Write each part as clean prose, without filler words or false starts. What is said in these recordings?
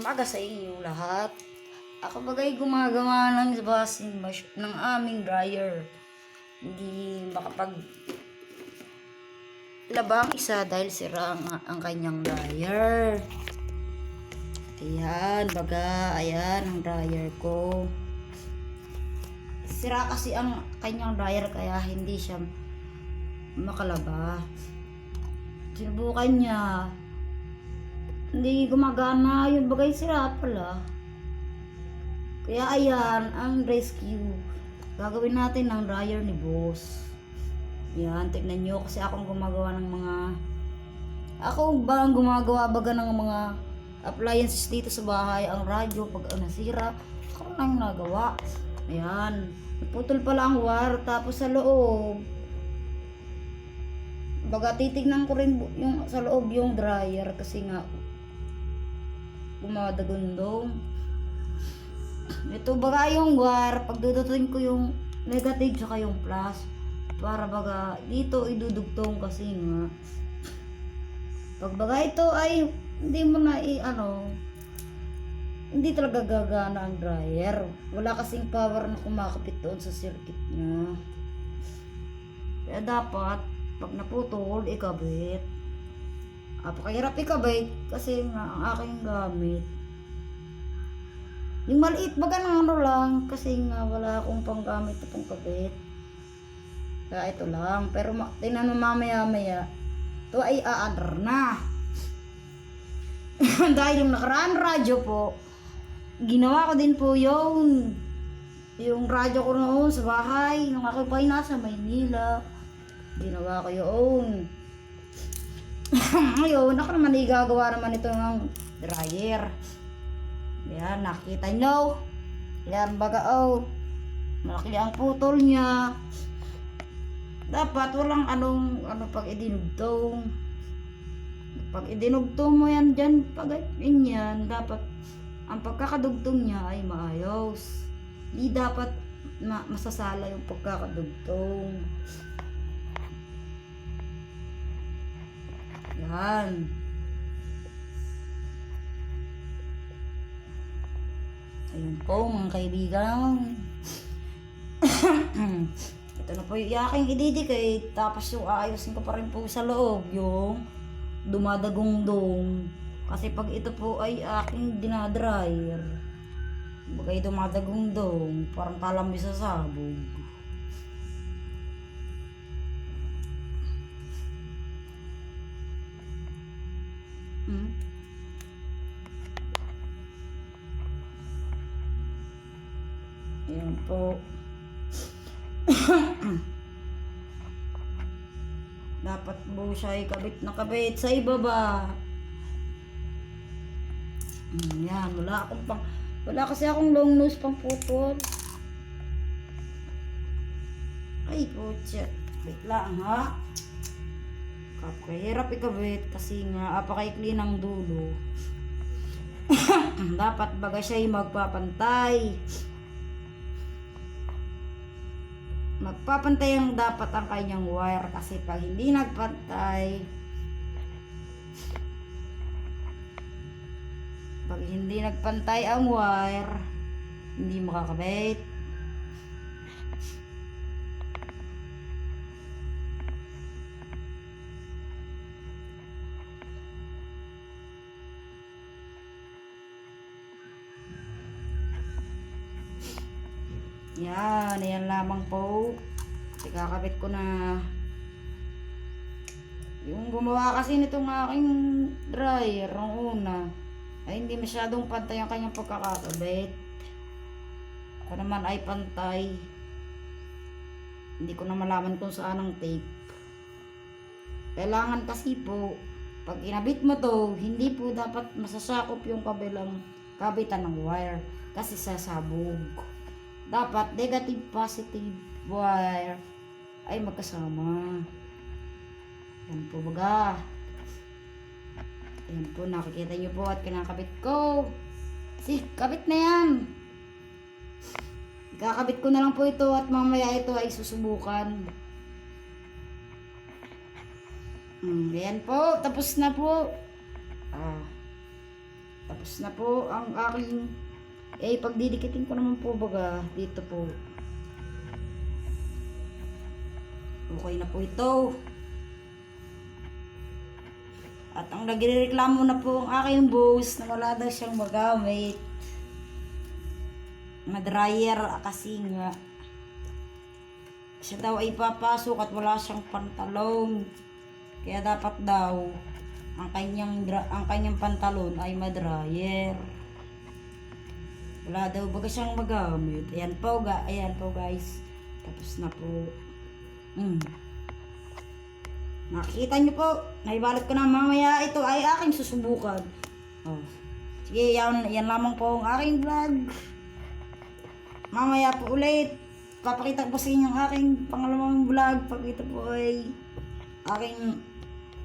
Umaga sa inyo lahat. Ako bagay gumagawa ng washing machine ng aming dryer. Hindi makapag labang isa dahil sira ang kanyang dryer. Ayan, ayan ang dryer ko. Sira kasi ang kanyang dryer kaya hindi siya makalaba. Sinubukan niya. Hindi gumagana yun, bagay sira pala. Kaya ayan, ang rescue. Gagawin natin ng dryer ni boss. Yan, tignan nyo kasi akong gumagawa ng mga baga ng mga appliances dito sa bahay. Ang radyo pag nasira, ako lang nagawa. Ayan, naputol pala ang wire. Tapos sa loob, baga titignan ko rin yung sa loob yung dryer kasi nga gumadagundong. Ito baga yung wire, pag dudutuin ko yung negative tsaka yung plus para baga dito idudugtong kasi nga pag baga ito ay hindi mo na hindi talaga gagana ang dryer. Wala kasing power na kumakapit doon sa circuit niya. Kaya dapat pag naputol, ikabit. Pakahirap ikabit kasi nga ang aking gamit yung maliit baga ng lang kasi nga wala akong panggamit na pangkabit. Kaya ito lang, pero tingnan mo mamaya ito ay aandar na. Dahil yung nakaraan radyo po, ginawa ko din po yung radyo ko noon sa bahay nung ako pa ay nasa Maynila. Ginawa ko yun. Ngayon, ako naman igagawa naman ito ng dryer. Yan, nakita nyo. Yan, baga malaki ang putol niya. Dapat walang pag idinugtong. Pag idinugtong mo yan dyan, pag yan, dapat ang pagkakadugtong niya ay maayos. Hindi dapat masasala yung pagkakadugtong. Yan. Ayun po mga kaibigan. Ito na po yung aking ididikit. Tapos yung aayusin ko pa rin po sa loob yung dumadagong-dong. Kasi pag ito po ay aking dinadryer, bagay dumadagong-dong, parang talambi sa sabog. Ayan po. Dapat po siya ay kabit na kabit sa ibaba. Yan, wala kasi akong long nose pang putol. Ay, putya. Wait lang ha. Kapahirap ikabit kasi nga apakaikli ng dulo. Dapat baga siya ay magpapantay. Magpapantay ang dapat ang kanyang wire kasi pag hindi nagpantay ang wire, hindi makakabit. Yan lamang po. Ikakabit ko na. Yung gumawa kasi nitong aking dryer nung una ay hindi masyadong pantay ang kanyang pagkakakabit. Ako naman ay pantay. Hindi ko na malaman kung saan ang tape. Kailangan kasi po pag inabit mo to, hindi po dapat masasakop yung kabilang kabitan ng wire kasi sasabog. Dapat negative positive wire ay magkasama. Yan po baga. Yan po, nakikita nyo po at kinakabit ko. Kabit na yan. Kakabit ko na lang po ito at mamaya ito ay susubukan. Ayan po, tapos na po. Tapos na po ang aking, pagdidikitin ko naman po baga dito po. Okay na po ito. At ang nagrereklamo na po ang aking boss na wala daw siyang magamit na dryer kasi nga siya daw ay papasok at wala siyang pantalon. Kaya dapat daw ang kanyang pantalon ay ma-dryer. Wala daw baga siyang magamit. Ayan po guys. Tapos na po. Nakikita niyo po, naibalot ko na mamaya. Ito ay aking susubukan. Oh. Sige, yan lamang po ang aking vlog. Mamaya po ulit, papakita ko sa inyo ang aking pangalawang vlog. Pag ito po ay aking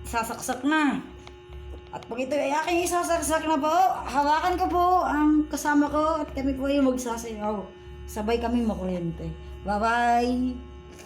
sasaksak na. At pag ito ay aking isasaksak na po, hawakan ko po ang kasama ko at kami po ay magsasayaw. Sabay kami makuryente. Bye-bye!